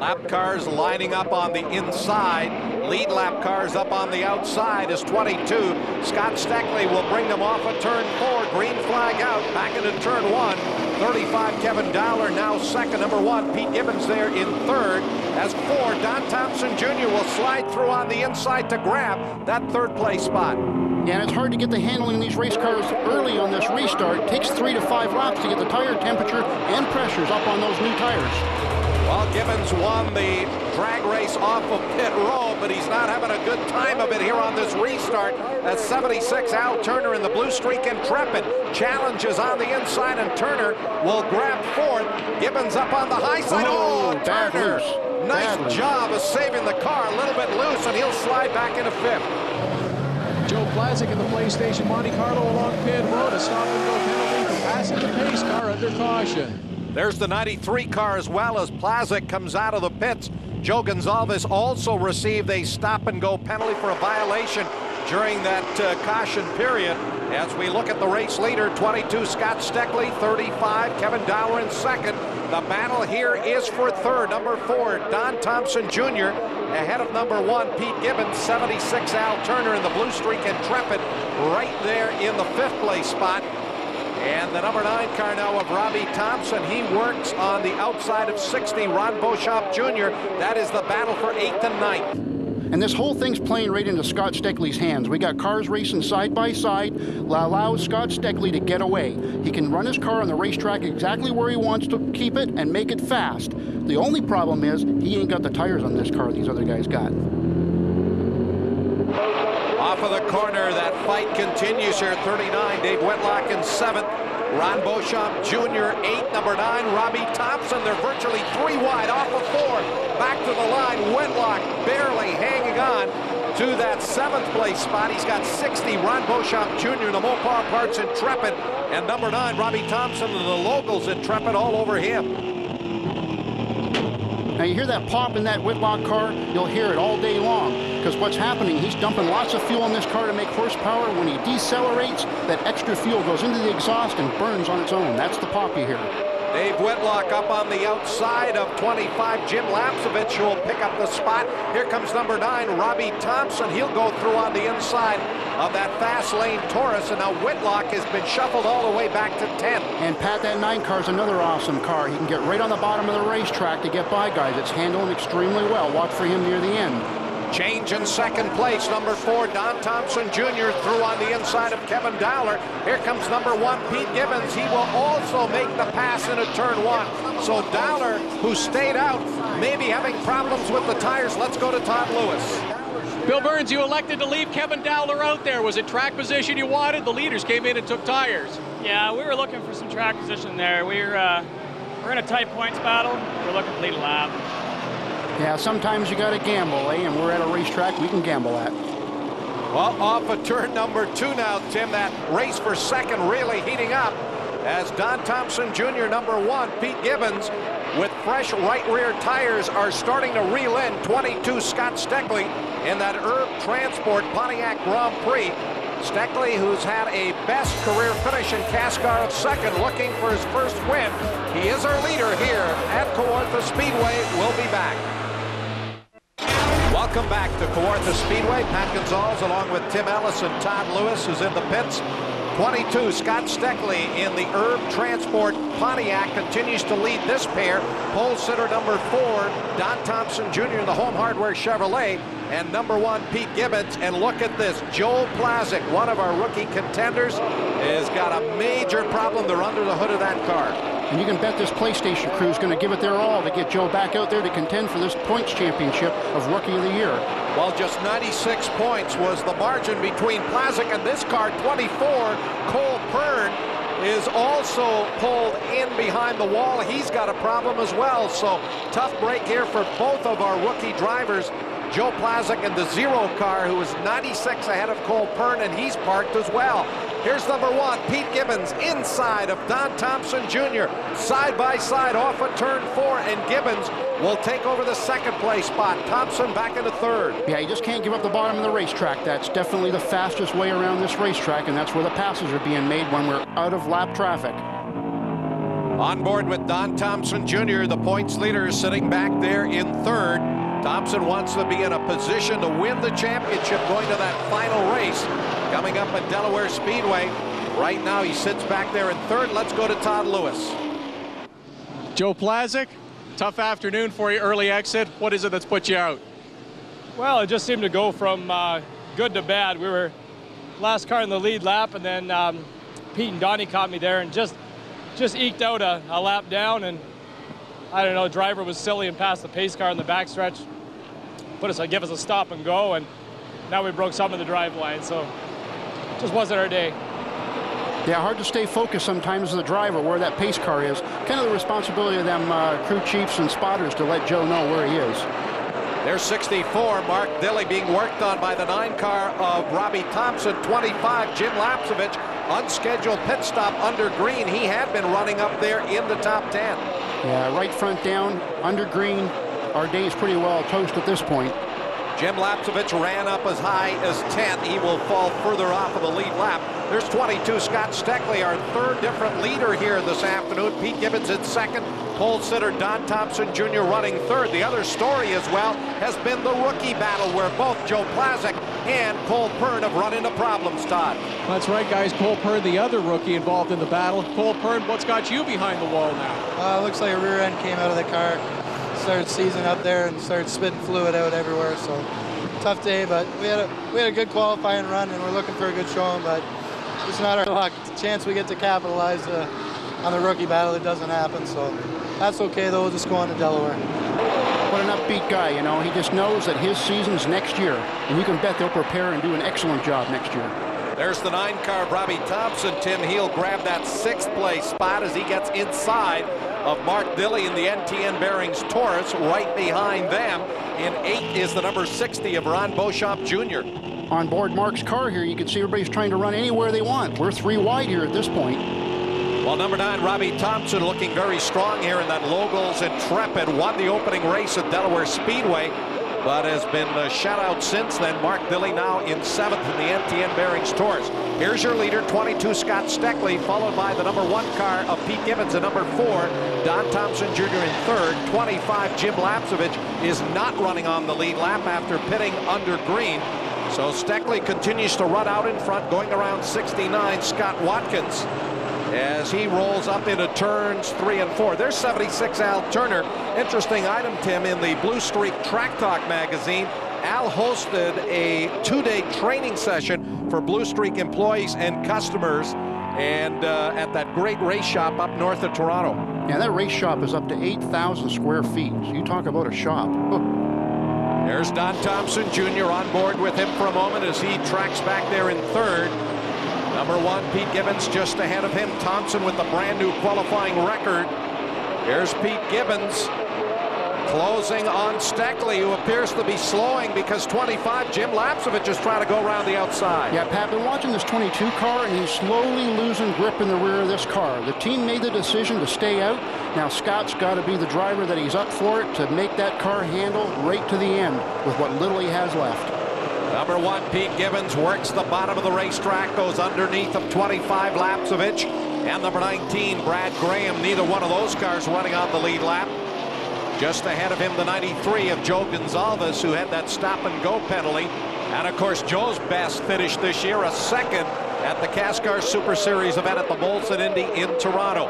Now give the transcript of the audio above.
Lap cars lining up on the inside. Lead lap cars up on the outside is 22. Scott Steckley will bring them off of turn 4. Green flag out. Back into turn 1. 35, Kevin Dowler now second. Number 1, Pete Gibbons there in third. As 4, Don Thompson Jr. will slide through on the inside to grab that third place spot. Yeah, and it's hard to get the handling of these race cars early on this restart. It takes 3 to 5 laps to get the tire temperature and pressures up on those new tires. Well, Gibbons won the drag race off of pit road, but he's not having a good time of it here on this restart. At 76, Al Turner in the blue streak intrepid. Challenges on the inside, and Turner will grab fourth. Gibbons up on the high side. Oh, Turner. Nice job of saving the car. A little bit loose, and he'll slide back into fifth. Joe Plazik in the PlayStation Monte Carlo along pit road. A stop-and-go penalty for passing the pace car under caution. There's the 93 car as well as Plazik comes out of the pits. Joe Gonzalez also received a stop-and-go penalty for a violation during that caution period. As we look at the race leader, 22 Scott Steckley, 35 Kevin Dowler in second. The battle here is for third. Number 4 Don Thompson Jr. ahead of number 1 Pete Gibbons. 76 Al Turner in the blue streak intrepid right there in the 5th place spot. And the number 9 car now of Robbie Thompson. He works on the outside of 60, Ron Beauchamp Jr. That is the battle for 8th and 9th. And this whole thing's playing right into Scott Steckley's hands. We got cars racing side by side, allows Scott Steckley to get away. He can run his car on the racetrack exactly where he wants to keep it and make it fast. The only problem is he ain't got the tires on this car these other guys got. Off of the corner, that fight continues here. 39, Dave Whitlock in 7th. Ron Beauchamp Jr. 8, number 9, Robbie Thompson. They're virtually 3 wide off of 4. Back to the line, Whitlock barely hanging on to that 7th place spot. He's got 60, Ron Beauchamp Jr., the Mopar Parts Intrepid, and number 9, Robbie Thompson, and the locals Intrepid all over him. Now you hear that pop in that Whitlock car, you'll hear it all day long, because what's happening, he's dumping lots of fuel in this car to make horsepower. When he decelerates, that extra fuel goes into the exhaust and burns on its own. That's the pop you hear. Dave Whitlock up on the outside of 25. Jim Lapsovich will pick up the spot. Here comes number 9, Robbie Thompson. He'll go through on the inside of that fast lane Taurus, and now Whitlock has been shuffled all the way back to 10. And Pat, that 9 car is another awesome car. He can get right on the bottom of the racetrack to get by guys. It's handling extremely well. Watch for him near the end. Change in second place, number 4, Don Thompson Jr. through on the inside of Kevin Dowler. Here comes number 1, Pete Gibbons. He will also make the pass into turn 1. So Dowler, who stayed out, may be having problems with the tires. Let's go to Todd Lewis. Bill Burns, you elected to leave Kevin Dowler out there. Was it track position you wanted? The leaders came in and took tires. Yeah, we were looking for some track position there. We're in a tight points battle. We're looking to lead a lap. Yeah, sometimes you got to gamble, eh? And we're at a racetrack we can gamble at. Well, off of turn number 2 now, Tim. That race for second really heating up as Don Thompson Jr., number 1, Pete Gibbons, with fresh right rear tires, are starting to reel in 22 Scott Steckley in that Herb Transport Pontiac Grand Prix. Steckley, who's had a best career finish in CASCAR of second, looking for his first win. He is our leader here at Kawartha Speedway. We'll be back. Welcome back to Kawartha Speedway. Pat Gonzalez along with Tim Ellis and Todd Lewis, who's in the pits. 22, Scott Steckley in the Herb Transport Pontiac continues to lead this pair. Pole sitter number 4, Don Thompson Jr. in the Home Hardware Chevrolet, and number 1, Pete Gibbons. And look at this, Joel Plazik, one of our rookie contenders, has got a major problem. They're under the hood of that car. And you can bet this PlayStation crew is going to give it their all to get Joe back out there to contend for this points championship of Rookie of the Year. Well, just 96 points was the margin between Plazik and this car. 24, Cole Pern is also pulled in behind the wall. He's got a problem as well. So tough break here for both of our rookie drivers. Joe Plazik in the 0 car, who is 96 ahead of Cole Pern, and he's parked as well. Here's number 1, Pete Gibbons, inside of Don Thompson Jr. Side by side off of turn 4, and Gibbons will take over the second place spot. Thompson back into third. Yeah, you just can't give up the bottom of the racetrack. That's definitely the fastest way around this racetrack, and that's where the passes are being made when we're out of lap traffic. On board with Don Thompson Jr., the points leader, sitting back there in third. Thompson wants to be in a position to win the championship going to that final race coming up at Delaware Speedway. Right now he sits back there in third. Let's go to Todd Lewis. Joe Plazik, tough afternoon for you, early exit. What is it that's put you out? Well, it just seemed to go from good to bad. We were last car in the lead lap, and then Pete and Donnie caught me there and just eked out a lap down, and I don't know, driver was silly and passed the pace car in the backstretch. Give us a stop and go, and now we broke some of the drive line, so it just wasn't our day. Yeah, hard to stay focused sometimes as a driver where that pace car is. Kind of the responsibility of them crew chiefs and spotters to let Joe know where he is. There's 64, Mark Dilley being worked on by the 9 car of Robbie Thompson. 25, Jim Lapsovich, unscheduled pit stop under green. He had been running up there in the top 10. Yeah, right front down, under green. Our day is pretty well toast at this point. Jim Lapsovich ran up as high as 10th. He will fall further off of the lead lap. There's 22, Scott Steckley, our third different leader here this afternoon. Pete Gibbons in second. Pole sitter Don Thompson Jr. running third. The other story as well has been the rookie battle where both Joe Plazik and Cole Pern have run into problems, Todd. That's right, guys. Cole Pern, the other rookie involved in the battle. Cole Pern, what's got you behind the wall now? Looks like a rear end came out of the car. Started seizing up there and started spitting fluid out everywhere. So tough day, but we had a good qualifying run, and we're looking for a good showing, but it's not our luck. It's a chance we get to capitalize on the rookie battle. It doesn't happen, so that's okay, though. We'll just go on to Delaware. What an upbeat guy, you know. He just knows that his season's next year, and you can bet they'll prepare and do an excellent job next year. There's the 9 car of Robbie Thompson. Tim Heel grabbed that 6th place spot as he gets inside of Mark Dilley in the NTN Bearings Taurus. Right behind them in 8th is the number 60 of Ron Beauchamp Jr. On board Mark's car here, you can see everybody's trying to run anywhere they want. We're 3 wide here at this point. Well, number 9, Robbie Thompson, looking very strong here in that Logos Intrepid. Won the opening race at Delaware Speedway, but has been shut out since then. Mark Dilley now in 7th in the NTN Bearings Taurus. Here's your leader, 22, Scott Steckley, followed by the number 1 car of Pete Gibbons, and number 4, Don Thompson Jr. in 3rd. 25, Jim Lapsovich is not running on the lead lap after pitting under green. So Steckley continues to run out in front, going around 69, Scott Watkins, as he rolls up into turns 3 and 4. There's 76, Al Turner. Interesting item, Tim, in the Blue Streak Track Talk magazine. Al hosted a 2-day training session for Blue Streak employees and customers, and at that great race shop up north of Toronto. Yeah, that race shop is up to 8,000 square feet. So you talk about a shop. There's Don Thompson Jr. on board with him for a moment as he tracks back there in 3rd. Number 1, Pete Gibbons just ahead of him. Thompson with the brand new qualifying record. Here's Pete Gibbons closing on Steckley, who appears to be slowing because 25, Jim Lapsovich is trying to go around the outside. Yeah, Pat, been watching this 22 car, and he's slowly losing grip in the rear of this car. The team made the decision to stay out. Now Scott's got to be the driver that he's up for it to make that car handle right to the end with what little he has left. Number 1, Pete Gibbons works the bottom of the racetrack, goes underneath of 25, Lapsovich, and number 19, Brad Graham. Neither one of those cars running on the lead lap. Just ahead of him, the 93 of Joe Gonzalez, who had that stop-and-go penalty. And, of course, Joe's best finish this year, a 2nd at the CASCAR Super Series event at the Molson Indy in Toronto.